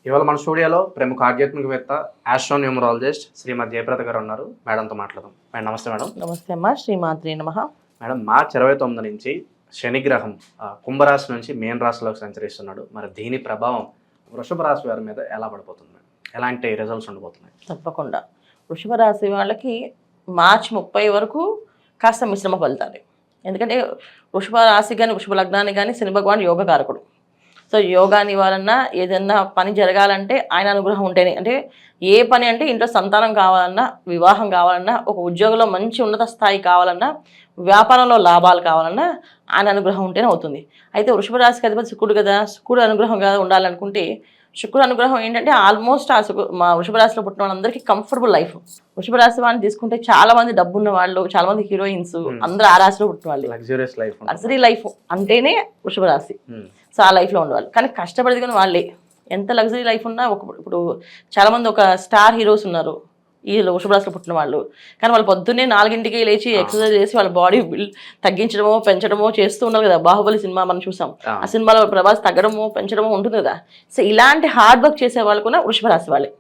ఇవాళ మన స్టూడియోలో ప్రముఖ ఆధ్యాత్మికవేత్త ఆస్ట్రోన్యూమరాలజిస్ట్ శ్రీమతి జయప్రద గారు ఉన్నారు. మేడంతో మాట్లాడదాం. మేడం నమస్తే. మేడం నమస్తే అమ్మా. శ్రీమాత్రే నమః. మేడం, మార్చి 29 నుంచి శనిగ్రహం కుంభరాశి నుంచి మీన రాశిలోకి సంచరిస్తున్నాడు. మరి దీని ప్రభావం వృషభ రాశి వారి మీద ఎలా పడిపోతుంది మేడం? ఎలాంటి రిజల్ట్స్ ఉండబోతున్నాయి? తప్పకుండా వృషభ రాశి వాళ్ళకి మార్చి 30 వరకు కాస్త మిశ్రమ ఫలితాలు. ఎందుకంటే వృషభ రాశి కానీ వృషభ లగ్నాన్ని కానీ శని భగవాన్ యోగకారకుడు. సో యోగాని ఇవ్వాలన్నా ఏదన్నా పని జరగాలంటే ఆయన అనుగ్రహం ఉంటేనే. అంటే ఏ పని అంటే ఇంట్లో సంతానం కావాలన్నా, వివాహం కావాలన్నా, ఒక ఉద్యోగంలో మంచి ఉన్నత స్థాయి కావాలన్నా, వ్యాపారంలో లాభాలు కావాలన్నా ఆయన అనుగ్రహం ఉంటేనే అవుతుంది. అయితే వృషభ రాశికి అధిపతి శుక్రుడు కదా, శుక్రుడు అనుగ్రహంగా ఉండాలనుకుంటే శుక్రుడు అనుగ్రహం ఏంటంటే ఆల్మోస్ట్ మా వృషభ రాశిలో పుట్టిన వాళ్ళందరికీ కంఫర్టబుల్ లైఫ్. వృషభ రాశి వాళ్ళని తీసుకుంటే చాలా మంది డబ్బున్న వాళ్ళు, చాలా మంది హీరోయిన్స్ అందరూ ఆ రాశిలో పుట్టిన వాళ్ళు. లగ్జరీస్ లైఫ్, లగ్జరీ లైఫ్ అంటేనే వృషభ రాశి. సో ఆ లైఫ్లో ఉండేవాళ్ళు. కానీ కష్టపడేది కానీ వాళ్ళే. ఎంత లగ్జరీ లైఫ్ ఉన్నా ఇప్పుడు చాలామంది ఒక స్టార్ హీరోస్ ఉన్నారు ఈ వృషభ రాశిలో పుట్టిన వాళ్ళు. కానీ వాళ్ళు పొద్దున్నే 4ంటికి లేచి ఎక్సర్సైజ్ చేసి వాళ్ళ బాడీ తగ్గించడమో పెంచడమో చేస్తూ ఉన్నారు కదా. బాహుబలి సినిమా మనం చూసాం. ఆ సినిమాలో ప్రభాస్ తగ్గడమో పెంచడమో ఉంటుంది కదా. సో ఇలాంటి హార్డ్ వర్క్ చేసే వాళ్ళు కూడా వృషభ రాశి వాళ్ళే.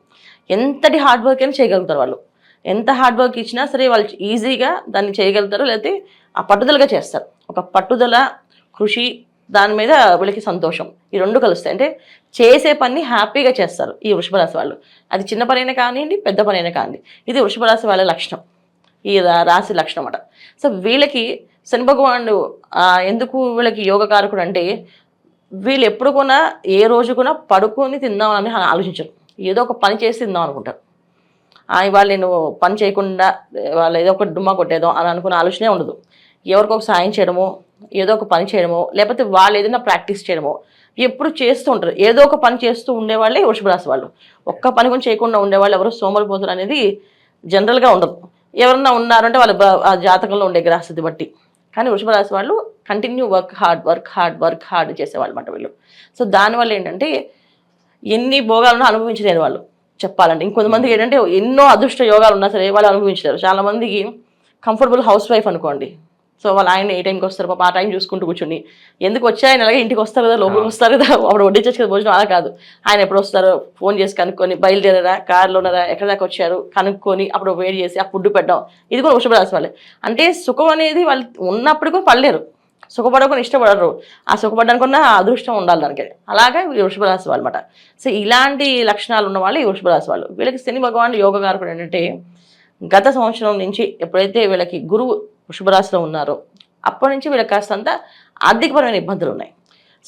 ఎంతటి హార్డ్ వర్క్ అయినా చేయగలుగుతారు వాళ్ళు. ఎంత హార్డ్ వర్క్ ఇచ్చినా సరే వాళ్ళు ఈజీగా దాన్ని చేయగలుగుతారు. లేకపోతే ఆ పట్టుదలగా చేస్తారు. ఒక పట్టుదల, కృషి, దాని మీద వీళ్ళకి సంతోషం, ఈ రెండు కలుస్తాయి. అంటే చేసే పని హ్యాపీగా చేస్తారు ఈ వృషభ రాశి వాళ్ళు. అది చిన్న పని అయినా కానివ్వండి, పెద్ద పని అయినా కానివ్వండి. ఇది వృషభ రాశి వాళ్ళ లక్షణం, ఈ రాశి లక్షణం అన్నమాట. సో వీళ్ళకి శని భగవానుడు ఎందుకు వీళ్ళకి యోగకారకుడు అంటే వీళ్ళు ఎప్పుడు కూడా ఏ రోజు కూడా పడుకొని తిందామని ఆలోచించరు. ఏదో ఒక పని చేసి తిందాం అనుకుంటారు. ఇవాళ నేను పని చేయకుండా వాళ్ళు ఏదో ఒక డుమ్మా కొట్టేదో అని అనుకునే ఆలోచనే ఉండదు. ఎవరికొక సాయం చేయడమో, ఏదో ఒక పని చేయడమో, లేకపోతే వాళ్ళు ఏదైనా ప్రాక్టీస్ చేయడమో ఎప్పుడు చేస్తూ ఉంటారు. ఏదో ఒక పని చేస్తూ ఉండేవాళ్ళే వృషభ రాశి వాళ్ళు. ఒక్క పని కూడా చేయకుండా ఉండేవాళ్ళు ఎవరు సోమరిపోతులు అనేది జనరల్గా ఉండదు. ఎవరన్నా ఉన్నారంటే వాళ్ళ జాతకంలో ఉండే గ్రహస్థితి బట్టి. కానీ వృషభ రాశి వాళ్ళు కంటిన్యూ వర్క్ హార్డ్ చేసేవాళ్ళు అన్నమాట వీళ్ళు. సో దానివల్ల ఏంటంటే ఎన్ని భోగాలను అనుభవించలేరు వాళ్ళు చెప్పాలంటే. ఇంకొంతమందికి ఏంటంటే ఎన్నో అదృష్ట యోగాలు ఉన్నా సరే వాళ్ళు అనుభవించలేరు. చాలామందికి కంఫర్టబుల్ హౌస్ వైఫ్ అనుకోండి. సో వాళ్ళు ఆయన ఏ టైంకి వస్తారు పాప, ఆ టైం చూసుకుంటూ కూర్చుని ఎందుకు వచ్చాయని అలాగే ఇంటికి వస్తారు కదా, లోపలికి వస్తారు కదా, అప్పుడు వడ్డించచ్చు కదా భోజనం. అలా కాదు, ఆయన ఎప్పుడు వస్తారో ఫోన్ చేసి కనుక్కొని బయలుదేరారా, కార్లో ఉన్నారా, ఎక్కడి దాకా వచ్చారు కనుక్కొని అప్పుడు వేడి చేసి ఆ ఫుడ్ పెట్టడం. ఇది కూడా వృషభ రాశి వాళ్ళే. అంటే సుఖం అనేది వాళ్ళు ఉన్నప్పటికీ పడలేరు, సుఖపడకుండా ఇష్టపడరు. ఆ సుఖపడడానికి ఉన్న అదృష్టం ఉండాలి దానికి. అలాగే వృషభ రాశి వాళ్ళు అనమాట. సో ఇలాంటి లక్షణాలు ఉన్న వాళ్ళు ఈ వృషభ రాశి వాళ్ళు. వీళ్ళకి శని భగవాన్ యోగకారకుడు ఏంటంటే గత సంవత్సరం నుంచి ఎప్పుడైతే వీళ్ళకి గురువు వృషభ రాశిలో ఉన్నారో అప్పటి నుంచి వీళ్ళకి కాస్తంత ఆర్థికపరమైన ఇబ్బందులు ఉన్నాయి.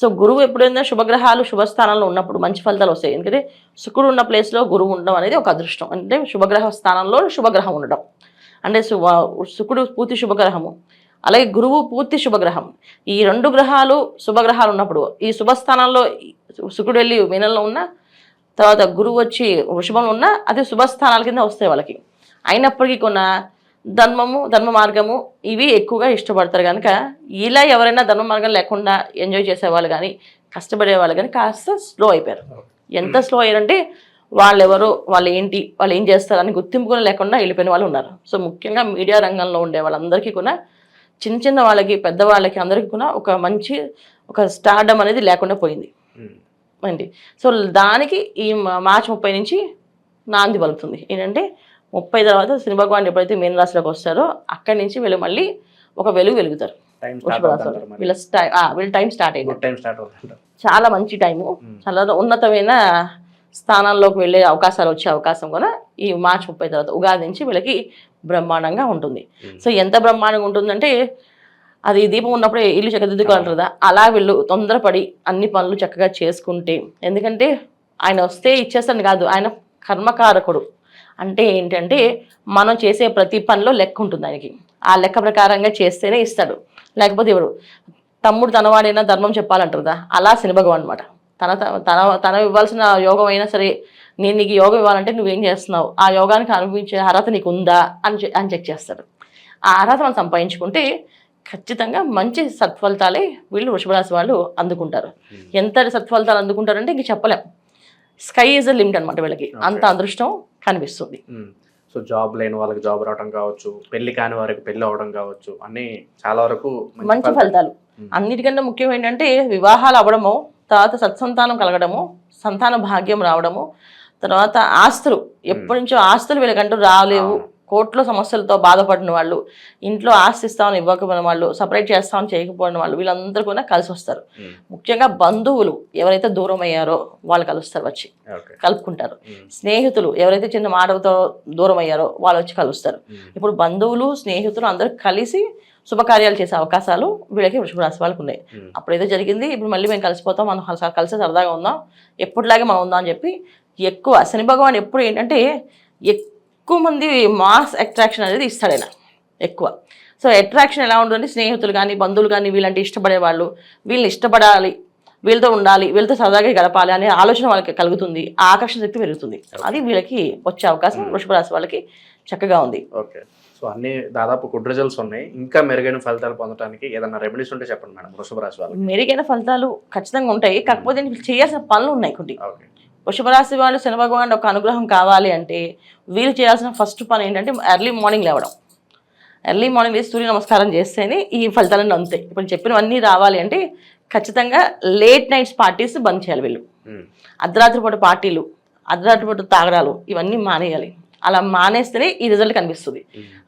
సో గురువు ఎప్పుడైనా శుభగ్రహాలు శుభస్థానంలో ఉన్నప్పుడు మంచి ఫలితాలు వస్తాయి. ఎందుకంటే శుక్రుడు ఉన్న ప్లేస్లో గురువు ఉండడం అనేది ఒక అదృష్టం. అంటే శుభగ్రహ స్థానంలో శుభగ్రహం ఉండడం అంటే శుక్రుడు పూర్తి శుభగ్రహము, అలాగే గురువు పూర్తి శుభగ్రహం. ఈ రెండు గ్రహాలు శుభగ్రహాలు ఉన్నప్పుడు ఈ శుభస్థానంలో శుక్రుడు వెళ్ళి మీనంలో ఉన్న తర్వాత గురువు వచ్చి వృషభంలో ఉన్న అది శుభస్థానాల కింద వస్తాయి వాళ్ళకి. అయినప్పటికీ కొన్న ధర్మ మార్గము ఇవి ఎక్కువగా ఇష్టపడతారు. కనుక ఇలా ఎవరైనా ధర్మ మార్గం లేకుండా ఎంజాయ్ చేసేవాళ్ళు కానీ కష్టపడే వాళ్ళు కానీ కాస్త స్లో అయిపోయారు. ఎంత స్లో అయ్యారంటే వాళ్ళెవరు, వాళ్ళు ఏంటి, వాళ్ళు ఏం చేస్తారు అని గుర్తింపు లేకుండా వెళ్ళిపోయిన వాళ్ళు ఉన్నారు. సో ముఖ్యంగా మీడియా రంగంలో ఉండే వాళ్ళందరికీ కూడా చిన్న వాళ్ళకి పెద్దవాళ్ళకి అందరికీ కూడా ఒక స్టార్డమ్ అనేది లేకుండా పోయింది అండి. సో దానికి ఈ మార్చి 30 నుంచి నాంది పలుకుతుంది. ఏంటంటే 30 తర్వాత శని భగవాన్ ఎప్పుడైతే మీన రాశిలోకి వస్తారో అక్కడి నుంచి వీళ్ళు మళ్ళీ ఒక వెలుగుతారు. వీళ్ళ టైం స్టార్ట్ అయింది. చాలా మంచి టైము, చాలా ఉన్నతమైన స్థానాల్లోకి వెళ్ళే అవకాశాలు వచ్చే అవకాశం కూడా ఈ మార్చి 30 తర్వాత ఉగాది నుంచి వీళ్ళకి బ్రహ్మాండంగా ఉంటుంది. సో ఎంత బ్రహ్మాండంగా ఉంటుందంటే అది దీపం ఉన్నప్పుడే ఇల్లు చక్కదిద్దుకోవాలంటారు కదా, అలా వీళ్ళు తొందరపడి అన్ని పనులు చక్కగా చేసుకుంటే, ఎందుకంటే ఆయన వస్తే ఇచ్చేస్తాను కాదు, ఆయన కర్మకారకుడు. అంటే ఏంటంటే మనం చేసే ప్రతి పనిలో లెక్క ఉంటుంది ఆయనకి. ఆ లెక్క ప్రకారంగా చేస్తేనే ఇస్తాడు, లేకపోతే ఎవరు తమ్ముడు తనవాడైనా ధర్మం చెప్పాలంటారు కదా, అలా శని భగవాన్ అనమాట. తన ఇవ్వాల్సిన యోగం అయినా సరే, నేను నీకు యోగం ఇవ్వాలంటే నువ్వేం చేస్తున్నావు, ఆ యోగానికి అనుభవించే అర్హత నీకు ఉందా అని చెక్ చేస్తాడు. ఆ అర్హత మనం సంపాదించుకుంటే ఖచ్చితంగా మంచి సత్ఫలితాలే వీళ్ళు వృషభ రాశి వాళ్ళు అందుకుంటారు. ఎంత సత్ఫలితాలు అందుకుంటారంటే ఇంక చెప్పలేం. స్కై ఈజ్ ద లిమిట్ అనమాట వీళ్ళకి. అంత అదృష్టం కనిపిస్తుంది. సో జాబ్ లేని వాళ్ళకి జాబ్ రావడం కావచ్చు, పెళ్లి కాని వారికి పెళ్లి అవడం కావచ్చు, అన్ని చాలా వరకు మంచి ఫలితాలు. అన్నిటికన్నా ముఖ్యం ఏంటంటే వివాహాలు అవ్వడము, తర్వాత సత్సంతానం కలగడము, సంతాన భాగ్యం రావడము, తర్వాత ఆస్తులు ఎప్పటి నుంచో ఆస్తులు వీళ్ళకంటూ రాలేవు, కోర్టులో సమస్యలతో బాధపడిన వాళ్ళు, ఇంట్లో ఆస్తి ఇస్తామని ఇవ్వకపోయిన వాళ్ళు, సపరేట్ చేస్తామని చేయకపోయిన వాళ్ళు, వీళ్ళందరూ కూడా కలిసి వస్తారు. ముఖ్యంగా బంధువులు ఎవరైతే దూరం అయ్యారో వాళ్ళు కలుస్తారు, వచ్చి కలుపుకుంటారు. స్నేహితులు ఎవరైతే చిన్న మాటలతో దూరం అయ్యారో వాళ్ళు వచ్చి కలుస్తారు. ఇప్పుడు బంధువులు స్నేహితులు అందరూ కలిసి శుభకార్యాలు చేసే అవకాశాలు వీళ్ళకి వృషభ రాశి వాళ్ళకి ఉన్నాయి. అప్పుడు ఏదో జరిగింది, ఇప్పుడు మళ్ళీ మేము కలిసిపోతాం, మనం కలిసి సరదాగా ఉందాం, ఎప్పటిలాగే మనం ఉందాం అని చెప్పి ఎక్కువ శని భగవాన్ ఎప్పుడు ఏంటంటే ఎక్కువ మంది మాస్ అట్రాక్షన్ అనేది ఇస్తాడు ఆయన ఎక్కువ. సో అట్రాక్షన్ ఎలా ఉంటుందంటే స్నేహితులు కానీ బంధువులు కానీ వీళ్ళంటే ఇష్టపడే వాళ్ళు, వీళ్ళని ఇష్టపడాలి, వీళ్ళతో ఉండాలి, వీళ్ళతో సరదాగా గడపాలి అనే ఆలోచన వాళ్ళకి కలుగుతుంది, ఆ ఆకర్షణ శక్తి పెరుగుతుంది. అది వీళ్ళకి వచ్చే అవకాశం వృషభ రాశి వాళ్ళకి చక్కగా ఉంది. ఓకే, సో అన్ని దాదాపు గుడ్ రిజల్ట్స్ ఉన్నాయి. ఇంకా మెరుగైన ఫలితాలు పొందడానికి ఏదైనా రెమెడీస్ ఉంటే చెప్పండి మేడం వృషభ రాశి వాళ్ళకి. మెరుగైన ఫలితాలు ఖచ్చితంగా ఉంటాయి, కాకపోతే చేయాల్సిన పనులు ఉన్నాయి కొన్ని. వృషభ రాశి వాళ్ళు శని భగవాన్ ఒక అనుగ్రహం కావాలి అంటే వీళ్ళు చేయాల్సిన ఫస్ట్ పని ఏంటంటే ఎర్లీ మార్నింగ్ లేవడం. ఎర్లీ మార్నింగ్ లేచి సూర్య నమస్కారం చేస్తేనే ఈ ఫలితాలన్నీ అంతాయి. ఇప్పుడు చెప్పినవన్నీ రావాలి అంటే ఖచ్చితంగా లేట్ నైట్స్ పార్టీస్ బంద్ చేయాలి వీళ్ళు. అర్ధరాత్రి పూట పార్టీలు, అర్ధరాత్రి పూట తాగడాలు ఇవన్నీ మానేయాలి. అలా మానేస్తేనే ఈ రిజల్ట్ కనిపిస్తుంది.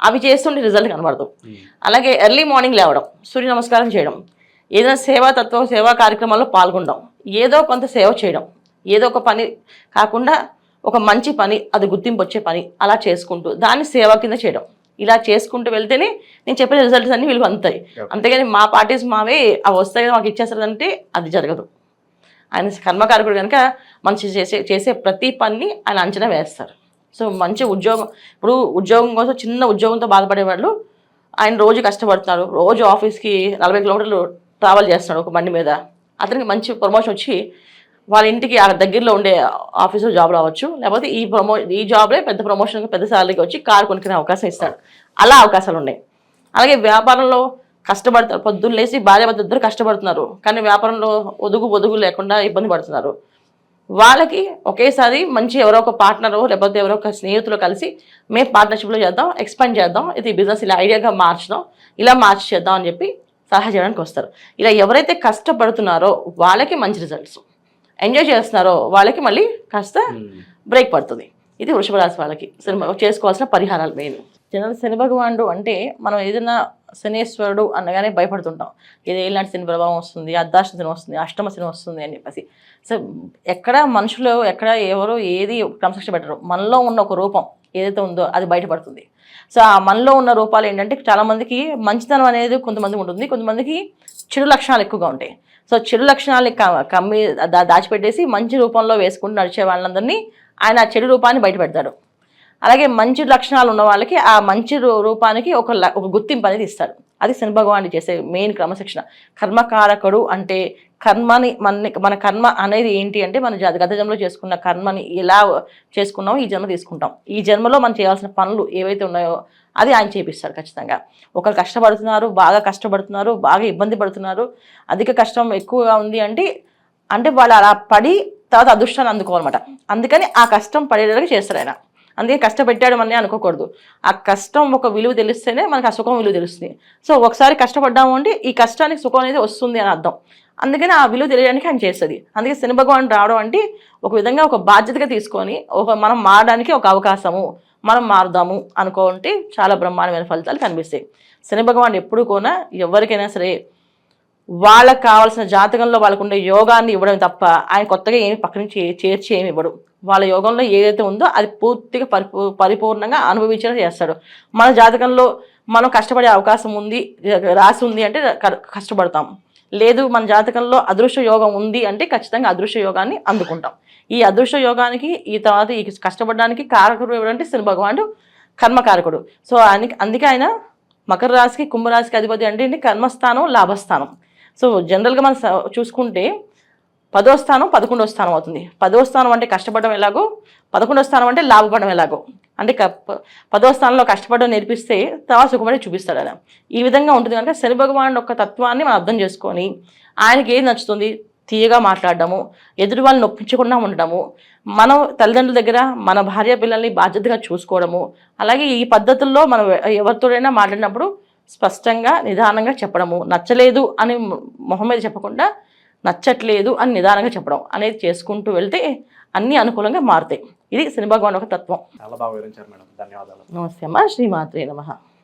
అవి చేస్తుంటే రిజల్ట్ కనబడదు. అలాగే ఎర్లీ మార్నింగ్ లేవడం, సూర్య నమస్కారం చేయడం, ఏదైనా సేవా కార్యక్రమాల్లో పాల్గొనడం, ఏదో కొంత సేవ చేయడం, ఏదో ఒక పని కాకుండా ఒక మంచి పని, అది గుర్తింపు వచ్చే పని అలా చేసుకుంటూ దాన్ని సేవ కింద చేయడం, ఇలా చేసుకుంటూ వెళ్తేనే నేను చెప్పిన రిజల్ట్స్ అన్ని వీళ్ళు అందుతాయి. అంతేగాని మా పార్టీస్ మావే అవి వస్తాయి మాకు ఇచ్చేస్తారంటే అది జరగదు. ఆయన కర్మకారకుడు కనుక మంచి చేసే ప్రతి పని ఆయన అంచనా వేస్తారు. సో మంచి ఉద్యోగం, ఇప్పుడు ఉద్యోగం కోసం చిన్న ఉద్యోగంతో బాధపడేవాళ్ళు ఆయన రోజు కష్టపడుతున్నారు, రోజు ఆఫీస్కి 40 కిలోమీటర్లు ట్రావెల్ చేస్తున్నాడు ఒక బండి మీద, అతనికి మంచి ప్రమోషన్ వచ్చి వాళ్ళ ఇంటికి ఆ దగ్గరలో ఉండే ఆఫీసులో జాబ్ రావచ్చు, లేకపోతే ఈ జాబ్లే పెద్ద ప్రమోషన్ పెద్ద శాలరీకి వచ్చి కారు కొనుక్కునే అవకాశం ఇస్తాడు. అలా అవకాశాలు ఉన్నాయి. అలాగే వ్యాపారంలో కష్టపడతారు, పొద్దున్న లేచి భార్యాభర్త ఇద్దరు కష్టపడుతున్నారు, కానీ వ్యాపారంలో ఒదుగు లేకుండా ఇబ్బంది పడుతున్నారు. వాళ్ళకి ఒకేసారి మంచి ఎవరో ఒక పార్ట్నరు లేకపోతే ఎవరో ఒక స్నేహితులు కలిసి మేము పార్ట్నర్షిప్లో చేద్దాం, ఎక్స్పాండ్ చేద్దాం, ఇది బిజినెస్ ఇలా ఐడియాగా మార్చుదాం, ఇలా మార్చి చేద్దాం అని చెప్పి సలహా చేయడానికి వస్తారు. ఇలా ఎవరైతే కష్టపడుతున్నారో వాళ్ళకి మంచి రిజల్ట్స్, ఎంజాయ్ చేస్తున్నారో వాళ్ళకి మళ్ళీ కాస్త బ్రేక్ పడుతుంది. ఇది వృషభ రాశి వాళ్ళకి చేసుకోవాల్సిన పరిహారాలు మెయిన్. జనరల్ శని భగవానుడు అంటే మనం ఏదైనా శనేశ్వరుడు అనగానే భయపడుతుంటాం, ఇది ఏలాంటి శని ప్రభావం వస్తుంది, అర్ధాష్టమ శని వస్తుంది, అష్టమ శని వస్తుంది అని చెప్పేసి. సో ఎక్కడ మనుషులు ఎక్కడ ఎవరు ఏది క్రమశిక్షణ పెట్టరు, మనలో ఉన్న ఒక రూపం ఏదైతే ఉందో అది బయటపడుతుంది. సో ఆ మనలో ఉన్న రూపాలు ఏంటంటే చాలామందికి మంచితనం అనేది కొంతమంది ఉంటుంది, కొంతమందికి చెడు లక్షణాలు ఎక్కువగా ఉంటాయి. సో చెడు లక్షణాలని కమ్మి దాచిపెట్టేసి మంచి రూపంలో వేసుకుంటూ నడిచే వాళ్ళందరినీ ఆయన ఆ చెడు రూపాన్ని బయట పెడతాడు. అలాగే మంచి లక్షణాలు ఉన్న వాళ్ళకి ఆ మంచి రూపానికి ఒక గుర్తింపు అనేది ఇస్తాడు. అది శని భగవానుడు చేసే మెయిన్ క్రమశిక్షణ. కర్మకారకుడు అంటే కర్మని మన కర్మ అనేది ఏంటి అంటే మన గత జన్మలో చేసుకున్న కర్మని ఎలా చేసుకున్నామో ఈ జన్మ తీసుకుంటాం. ఈ జన్మలో మనం చేయాల్సిన పనులు ఏవైతే ఉన్నాయో అది ఆయన చేపిస్తాడు ఖచ్చితంగా. ఒకరు కష్టపడుతున్నారు, బాగా ఇబ్బంది పడుతున్నారు, అధిక కష్టం ఎక్కువగా ఉంది అంటే వాళ్ళు అలా పడి తర్వాత అదృష్టాన్ని అందుకోవాలన్నమాట. అందుకని ఆ కష్టం పడేలాగా చేస్తాడు ఆయన. అందుకే కష్టపెట్టాడు అని అనుకోకూడదు. ఆ కష్టం ఒక విలువ తెలిస్తేనే మనకు ఆ సుఖం విలువ తెలుస్తుంది. సో ఒకసారి కష్టపడ్డాము అంటే ఈ కష్టానికి సుఖం అనేది వస్తుంది అని అర్థం. అందుకని ఆ విలువ తెలియడానికి ఆయన చేస్తుంది. అందుకే శని భగవానుడు రావడం అంటే ఒక విధంగా ఒక బాధ్యతగా తీసుకొని మనం మారడానికి ఒక అవకాశము, మనం మారుదాము అనుకుంటే చాలా బ్రహ్మాండమైన ఫలితాలు కనిపిస్తాయి. శని భగవానుడు ఎప్పుడు కూడా ఎవరికైనా సరే వాళ్ళకి కావాల్సిన జాతకంలో వాళ్ళకు ఉండే యోగాన్ని ఇవ్వడం తప్ప ఆయన కొత్తగా ఏమి పక్క నుంచి చేర్చి ఏమి ఇవ్వడు. వాళ్ళ యోగంలో ఏదైతే ఉందో అది పూర్తిగా పరిపూర్ణంగా అనుభవించేలా చేస్తాడు. మన జాతకంలో మనం కష్టపడే అవకాశం ఉంది, రాసి ఉంది అంటే కష్టపడతాం. లేదు మన జాతకంలో అదృష్ట యోగం ఉంది అంటే ఖచ్చితంగా అదృష్ట యోగాన్ని అందుకుంటాం. ఈ అదృష్ట యోగానికి ఈ తర్వాత ఈ కష్టపడడానికి కారకుడు ఎవరంటే శని భగవానుడు కర్మకారకుడు. సో అందుకే ఆయన మకర రాశికి కుంభరాశికి అధిపతి అంటే కర్మస్థానం, లాభస్థానం. సో జనరల్గా మనం చూసుకుంటే 10వ స్థానం 11వ స్థానం అవుతుంది. 10వ స్థానం అంటే కష్టపడడం ఎలాగో, 11వ స్థానం అంటే లాభపడడం ఎలాగో. అంటే 10వ స్థానంలో కష్టపడడం నేర్పిస్తే తర్వాత సుఖపడి చూపిస్తాడు ఆయన. ఈ విధంగా ఉంటుంది కనుక శని భగవానుడు యొక్క తత్వాన్ని మనం అర్థం చేసుకొని ఆయనకి ఏది నచ్చుతుంది, తీయగా మాట్లాడడము, ఎదుటి వాళ్ళని నొప్పించకుండా ఉండడము, మనం తల్లిదండ్రుల దగ్గర మన భార్య పిల్లల్ని బాధ్యతగా చూసుకోవడము, అలాగే ఈ పద్ధతుల్లో మనం ఎవరితోడైనా మాట్లాడినప్పుడు స్పష్టంగా నిదానంగా చెప్పడము, నచ్చలేదు అని మొహం మీద చెప్పకుండా నచ్చట్లేదు అని నిదానంగా చెప్పడం అనేది చేసుకుంటూ వెళ్తే అన్నీ అనుకూలంగా మారుతాయి. ఇది శని భగవాన్ ఒక తత్వం. చాలా బాగా వివరించారు మేడం, ధన్యవాదాలు. నమస్తే అమ్మా. శ్రీమాత్రే నమః.